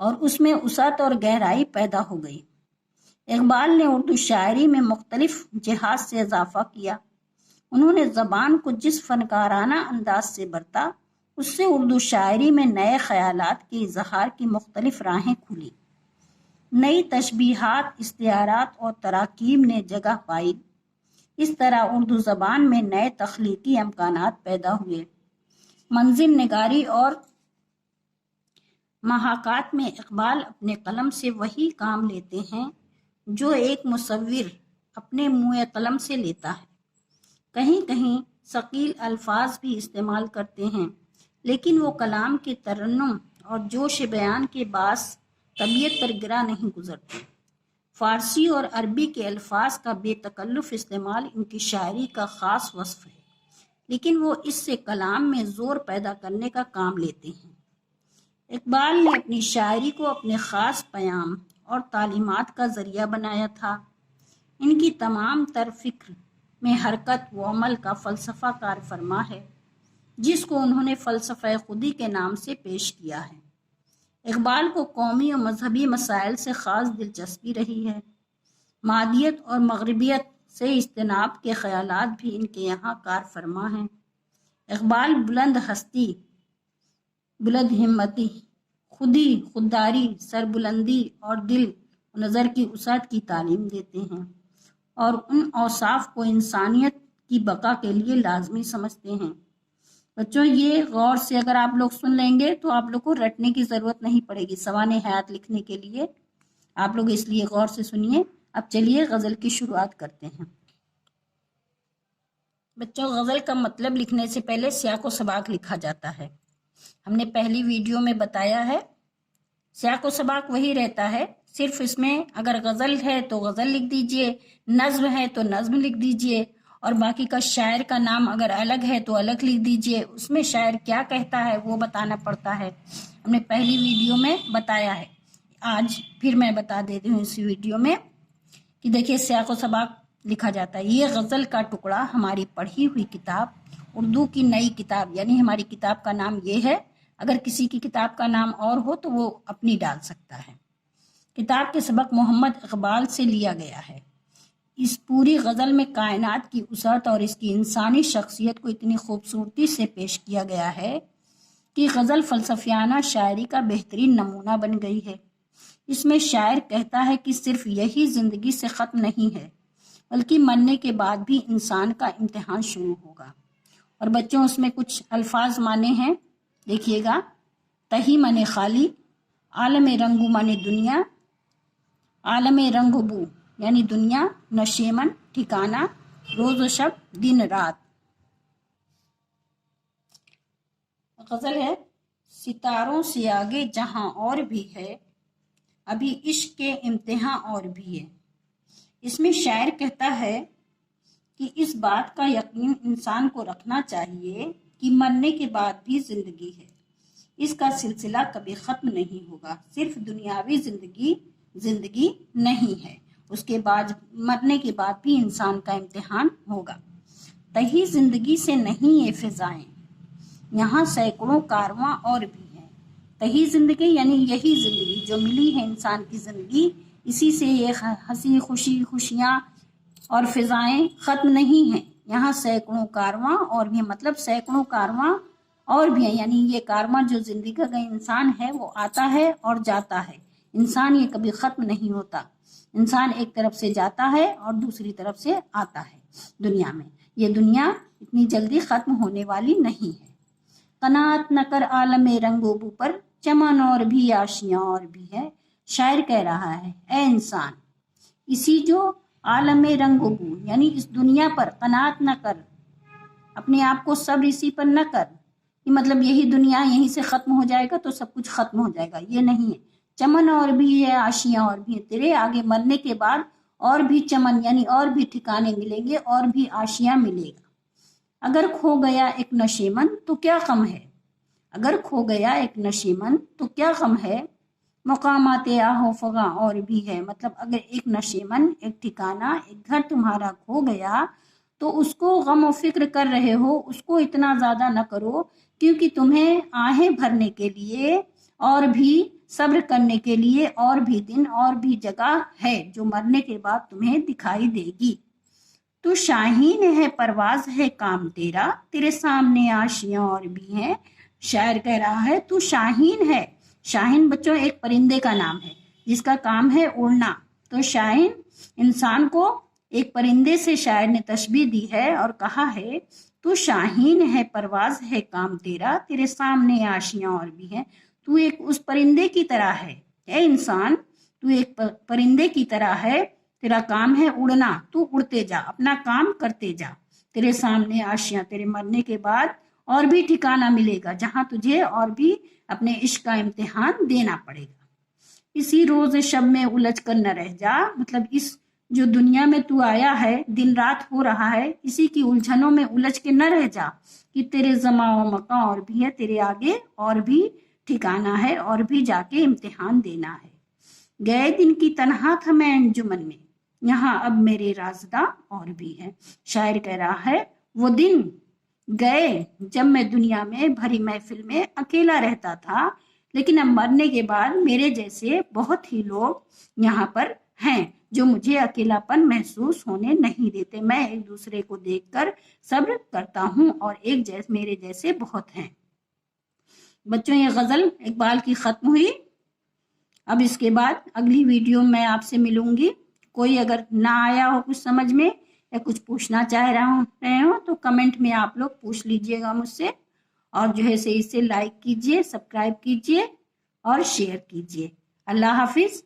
اور اس میں وسعت اور گہرائی پیدا ہو گئی۔ اقبال نے اردو شاعری میں مختلف جہات سے اضافہ کیا۔ انہوں نے زبان کو جس فنکارانہ انداز سے برتا، اس سے اردو شاعری میں نئے خیالات کے اظہار کی مختلف راہیں کھلی۔ نئی تشبیہات، استعارات اور تراکیب نے جگہ پائی۔ اس طرح اردو زبان میں نئے تخلیقی امکانات پیدا ہوئے۔ منظر نگاری اور محاکات میں اقبال اپنے قلم سے وہی کام لیتے ہیں جو ایک مصور اپنے منہ قلم سے لیتا ہے۔ کہیں کہیں ثقیل الفاظ بھی استعمال کرتے ہیں، لیکن وہ کلام کے ترنم اور جوش بیان کے باعث طبیعت پر گرا نہیں گزرتے۔ فارسی اور عربی کے الفاظ کا بے تکلف استعمال ان کی شاعری کا خاص وصف ہے، لیکن وہ اس سے کلام میں زور پیدا کرنے کا کام لیتے ہیں۔ اقبال نے اپنی شاعری کو اپنے خاص پیام اور تعلیمات کا ذریعہ بنایا تھا۔ ان کی تمام تر فکر میں حرکت و عمل کا فلسفہ کار فرما ہے، جس کو انہوں نے فلسفہ خودی کے نام سے پیش کیا ہے۔ اقبال کو قومی اور مذہبی مسائل سے خاص دلچسپی رہی ہے۔ مادیت اور مغربیت سے اجتناب کے خیالات بھی ان کے یہاں کار فرما ہیں۔ اقبال بلند ہستی، بلند ہمتی، خودی، خودداری، سربلندی اور دل و نظر کی وسعت کی تعلیم دیتے ہیں، اور ان اوصاف کو انسانیت کی بقا کے لیے لازمی سمجھتے ہیں۔ بچوں، یہ غور سے اگر آپ لوگ سن لیں گے تو آپ لوگ کو رٹنے کی ضرورت نہیں پڑے گی سوانح حیات لکھنے کے لیے۔ آپ لوگ اس لیے غور سے سنیے۔ اب چلیے غزل کی شروعات کرتے ہیں۔ بچوں، غزل کا مطلب لکھنے سے پہلے سیاق و سباق لکھا جاتا ہے۔ ہم نے پہلی ویڈیو میں بتایا ہے، سیاق و سباق وہی رہتا ہے، صرف اس میں اگر غزل ہے تو غزل لکھ دیجئے، نظم ہے تو نظم لکھ دیجئے، اور باقی کا شاعر کا نام اگر الگ ہے تو الگ لکھ دیجئے۔ اس میں شاعر کیا کہتا ہے وہ بتانا پڑتا ہے۔ ہم نے پہلی ویڈیو میں بتایا ہے، آج پھر میں بتا دیتی ہوں اسی ویڈیو میں کہ دیکھیے سیاق و سباق لکھا جاتا ہے۔ یہ غزل کا ٹکڑا ہماری پڑھی ہوئی کتاب، اردو کی نئی کتاب، یعنی ہماری کتاب کا نام یہ ہے۔ اگر کسی کی کتاب کا نام اور ہو تو وہ اپنی ڈال سکتا ہے۔ کتاب کے سبق محمد اقبال سے لیا گیا ہے۔ اس پوری غزل میں کائنات کی وسعت اور اس کی انسانی شخصیت کو اتنی خوبصورتی سے پیش کیا گیا ہے کہ غزل فلسفیانہ شاعری کا بہترین نمونہ بن گئی ہے۔ اس میں شاعر کہتا ہے کہ صرف یہی زندگی سے ختم نہیں ہے، بلکہ مرنے کے بعد بھی انسان کا امتحان شروع ہوگا۔ اور بچوں، اس میں کچھ الفاظ مانے ہیں، دیکھیے گا۔ تہی من خالی، عالم رنگو من دنیا، عالم رنگ و بو یعنی دنیا، نشیمن ٹھکانہ، روز و شب دن رات۔ غزل ہے، ستاروں سے آگے جہاں اور بھی ہے، ابھی عشق کے امتحان اور بھی ہے۔ اس میں شاعر کہتا ہے کہ اس بات کا یقین انسان کو رکھنا چاہیے کہ مرنے کے بعد بھی زندگی ہے، اس کا سلسلہ کبھی ختم نہیں ہوگا۔ صرف دنیاوی زندگی نہیں ہے، اس کے بعد مرنے کے بعد بھی انسان کا امتحان ہوگا۔ تہی زندگی سے نہیں یہ فضائیں، یہاں سینکڑوں کارواں اور بھی ہیں۔ تہی زندگی یعنی یہی زندگی جو ملی ہے انسان کی زندگی، اسی سے یہ ہنسی خوشیاں اور فضائیں ختم نہیں ہیں۔ یہاں سینکڑوں کارواں اور بھی، مطلب سینکڑوں کارواں اور بھی ہیں، یعنی یہ کارواں جو زندگی کا انسان ہے وہ آتا ہے اور جاتا ہے۔ انسان یہ کبھی ختم نہیں ہوتا، انسان ایک طرف سے جاتا ہے اور دوسری طرف سے آتا ہے دنیا میں۔ یہ دنیا اتنی جلدی ختم ہونے والی نہیں ہے۔ قناعت نہ کر عالم رنگ و بو پر، چمن اور بھی آشیاں اور بھی ہے۔ شاعر کہہ رہا ہے، اے انسان، اسی جو عالم رنگ و بو یعنی اس دنیا پر قناعت نہ کر، اپنے آپ کو صبر اسی پر نہ کر کہ مطلب یہی دنیا یہیں سے ختم ہو جائے گا تو سب کچھ ختم ہو جائے گا، یہ نہیں ہے۔ چمن اور بھی ہے، آشیاں اور بھی ہے، تیرے آگے مرنے کے بعد اور بھی چمن یعنی اور بھی ٹھکانے ملیں گے، اور بھی آشیاں ملے گا۔ اگر کھو گیا ایک نشیمن تو کیا غم ہے، اگر کھو گیا ایک نشیمن تو کیا غم ہے، مقامات آہو فغاں اور بھی ہے۔ مطلب اگر ایک نشیمن، ایک ٹھکانہ، ایک گھر تمہارا کھو گیا تو اس کو غم و فکر کر رہے ہو، اس کو اتنا زیادہ نہ کرو، کیونکہ تمہیں آہیں بھرنے کے لیے اور بھی صبر کرنے کے لیے اور بھی دن اور بھی جگہ ہے جو مرنے کے بعد تمہیں دکھائی دے گی۔ تو شاہین ہے پرواز ہے کام تیرا، تیرے سامنے آشیاں اور بھی ہیں۔ شاعر کہہ رہا ہے تو شاہین ہے۔ شاہین بچوں ایک پرندے کا نام ہے جس کا کام ہے اڑنا۔ تو شاہین انسان کو ایک پرندے سے شاعر نے تشبیہ دی ہے اور کہا ہے تو شاہین ہے پرواز ہے کام تیرا، تیرے سامنے آشیاں اور بھی ہیں۔ تو ایک اس پرندے کی طرح ہے، اے انسان تو ایک پرندے کی طرح ہے، تیرا کام ہے اڑنا، تو اڑتے جا، اپنا کام کرتے جا۔ تیرے سامنے آشیاں، تیرے مرنے کے بعد اور بھی ٹھکانہ ملے گا جہاں تجھے اور بھی اپنے عشق کا امتحان دینا پڑے گا۔ اسی روز شب میں الجھ کر نہ رہ جا، مطلب اس جو دنیا میں تو آیا ہے، دن رات ہو رہا ہے، اسی کی الجھنوں میں الجھ کے نہ رہ جا کہ تیرے زماں و مکاں اور بھی ہے، تیرے آگے اور بھی ٹھکانہ ہے اور بھی جا کے امتحان دینا ہے۔ گئے دن کی تنہا تھا میں انجمن میں، یہاں اب میرے رازداں اور بھی ہیں۔ شاعر کہہ رہا ہے وہ دن گئے جب میں دنیا میں بھری محفل میں اکیلا رہتا تھا، لیکن اب مرنے کے بعد میرے جیسے بہت ہی لوگ یہاں پر ہیں جو مجھے اکیلا پن محسوس ہونے نہیں دیتے۔ میں ایک دوسرے کو دیکھ کر صبر کرتا ہوں اور میرے جیسے بہت ہیں۔ بچوں یہ غزل اقبال کی ختم ہوئی۔ اب اس کے بعد اگلی ویڈیو میں آپ سے ملوں گی۔ کوئی اگر نہ آیا ہو کچھ سمجھ میں یا کچھ پوچھنا چاہ رہے ہو تو کمنٹ میں آپ لوگ پوچھ لیجئے گا مجھ سے، اور جو ہے اسے لائک کیجئے، سبسکرائب کیجئے اور شیئر کیجئے۔ اللہ حافظ۔